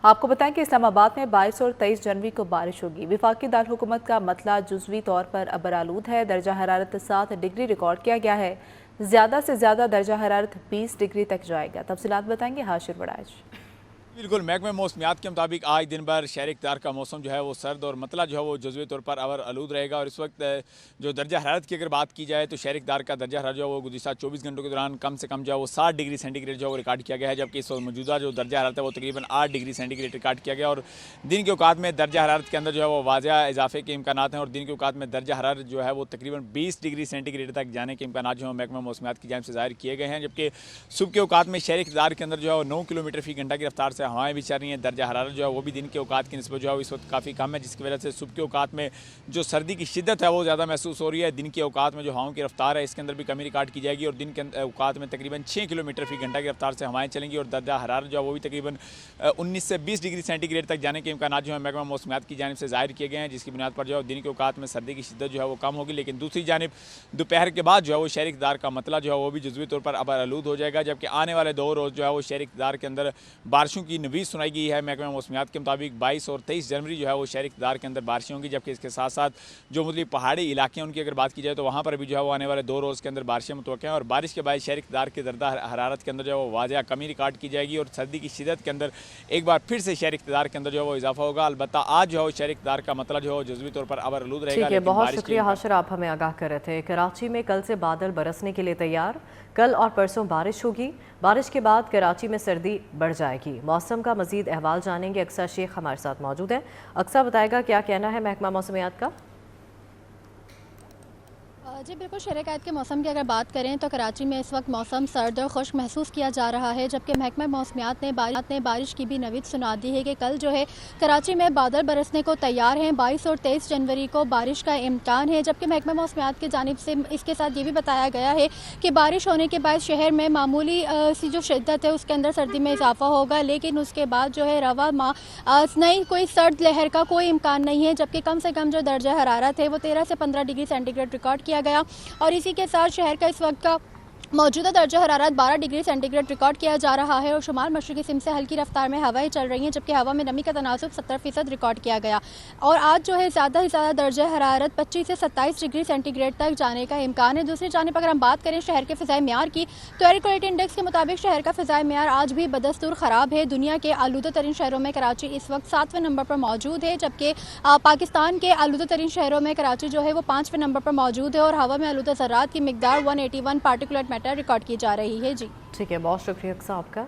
आपको बताएं कि इस्लामाबाद में 22 और 23 जनवरी को बारिश होगी। वफाकी दारकूमत का मतला जुज़वी तौर पर अबरालूद है। दर्जा हरारत 7 डिग्री रिकॉर्ड किया गया है। ज़्यादा से ज़्यादा दर्जा हरारत 20 डिग्री तक जाएगा। तफसीलात बताएंगे हाशिर वड़ाइश। बिल्कुल, महकमे मौसमियात के मुताबिक आज दिन भर शहर इक़्तिदार का मौसम जो है वो सर्द और मतला जो है वो जुज़वी तौर पर आलूद रहेगा। और इस वक्त जो दर्जा हरारत की अगर बात की जाए तो शहर इक़्तिदार का दर्जा हरारत जो है वो गुज़िश्ता 24 घंटों के दौरान कम से कम जो है वो 7 डिग्री सेंटीग्रेड जो है वो रिकॉर्ड किया गया है। जबकि इस वक्त मौजूदा जो दर्जा हरारत है वो तकरीबन 8 डिग्री सेंटीग्रेड रिकॉर्ड किया गया। और दिन के औकात में दर्जा हरारत के अंदर जो है वो वाज़ह इजाफे के इम्कानात हैं। और दिन के औकात में दर्जा हरारत जो है वो तकरीबन 20 डिग्री सेंटीग्रेड तक जाने के इम्कानात जो है महकमा मौसमियात की जानिब से ज़ाहिर किए गए हैं। जबकि सुबह के औकात में शहर इक़्तिदार के अंदर जो है वो 9 किलोमीटर फ़ी घंटा की रफ्तार से हवाएं भी चल रही हैं। दर्जा हरारत जो है वो भी दिन के औकात की निस्बत जो है इस वक्त काफ़ी कम है, जिसकी वजह से सुबह के औकात में जो सर्दी की शिद्दत है वो ज़्यादा महसूस हो रही है। दिन के औकात में जो हवाओं की रफ्तार है इसके अंदर भी कमी रिकॉर्ड की जाएगी। और दिन के औकात में तकरीबन 6 किलोमीटर फ़ी घंटा की रफ्तार से हवाएं चलेंगी। और दर्जा हरारत जो है वो भी तकरीबन 19 से 20 डिग्री सेंटीग्रेड तक जाने के इम्कान जो है महकमा मौसमियात की जानिब से ज़ाहिर किए गए हैं, जिसकी बुनियाद पर जो है दिन के औकात में सर्दी की शिद्दत जो है वो कम होगी। लेकिन दूसरी जानिब दोपहर के बाद जो है वो शहर इक़्तिदार का मतला जो है वो भी जुज़वी तौर पर आलूद हो जाएगा। जबकि आने वाले 2 रोज़ जो है वो शहर इक़्तिदार के अंदर बारिशों की नवीद सुनाई गई है। महकमा मौसमियात के मुताबिक 22 और 23 जनवरी जो है वो शहर इक़्तिदार के अंदर बारिशें होंगी। जबकि इसके साथ साथ जो मतलब पहाड़ी इलाके हैं उनकी अगर बात की जाए तो वहाँ पर भी जो है वो आने वाले 2 रोज़ के अंदर बारिशें मुतवक्किल हैं। और बारिश के बाद शहर इक़्तिदार की दर्जा हरारत के अंदर जो है वो वाज़ह कमी रिकॉर्ड की जाएगी। और सर्दी की शिद्दत के अंदर एक बार फिर से शहर इक़्तिदार के अंदर जो है वो इजाफा होगा। अलबत्ता आज जो है शहर इक़्तिदार का मतलब जो है जुज़वी तौर पर आलूद रहेगा। ठीक है, बहुत शुक्रिया हाशिर, आप हमें आगाह कर रहे थे। कराची में कल से बादल बरसने के लिए तैयार। कल और परसों बारिश होगी। बारिश के बाद कराची में सर्दी बढ़ जाएगी। मौसम का मजीद अहवाल जानेंगे। अक्सा शेख हमारे साथ मौजूद है। अक्सा बताएगा क्या कहना है महकमा मौसमियात का। जी बिल्कुल, शहर-ए-कैद के मौसम की अगर बात करें तो कराची में इस वक्त मौसम सर्द और खुश्क महसूस किया जा रहा है। जबकि महकमा मौसमियात ने बारिश की भी नवीद सुना दी है कि कल जो है कराची में बादल बरसने को तैयार हैं। 22 और 23 जनवरी को बारिश का इम्कान है। जबकि महकमा मौसमियात की जानिब से इसके साथ ये भी बताया गया है कि बारिश होने के बाद शहर में मामूली सी जो शिद्दत है उसके अंदर सर्दी में इजाफा होगा। लेकिन उसके बाद जो है रवा नई कोई सर्द लहर का कोई इम्कान नहीं है। जबकि कम से कम जो दर्जा हरारत है वो 13 से 15 डिग्री सेंटीग्रेड रिकॉर्ड किया गया। और इसी के साथ शहर का इस वक्त का मौजूदा दर्जा हरारत 12 डिग्री सेंटीग्रेड रिकॉर्ड किया जा रहा है। और शुमाल मशरक़ी सिम से हल्की रफ्तार में हवाएं चल रही हैं। जबकि हवा में नमी का तनासुब 70% रिकॉर्ड किया गया। और आज जो है ज़्यादा से ज़्यादा दर्जा हरारत 25 से 27 डिग्री सेंटीग्रेड तक जाने का इम्कान है। दूसरी जानिब अगर हम बात करें शहर के फ़िज़ाई म्यार की तो एयर क्वालिटी इंडेक्स के मुताबिक शहर का फ़िज़ाई म्यार आज भी बदस्तूर ख़राब है। दुनिया के आलूदा तरीन शहरों में कराची इस वक्त 7वें नंबर पर मौजूद है। जबकि पाकिस्तान के आलूदा तरीन शहरों में कराची जो है वो 5वें नंबर पर मौजूद है। और हवा में आलूदा ज़रात की मिकदार 181 पार्टिकुलेट मैटर रिकॉर्ड की जा रही है। जी ठीक है, बहुत शुक्रिया अक्सा आपका।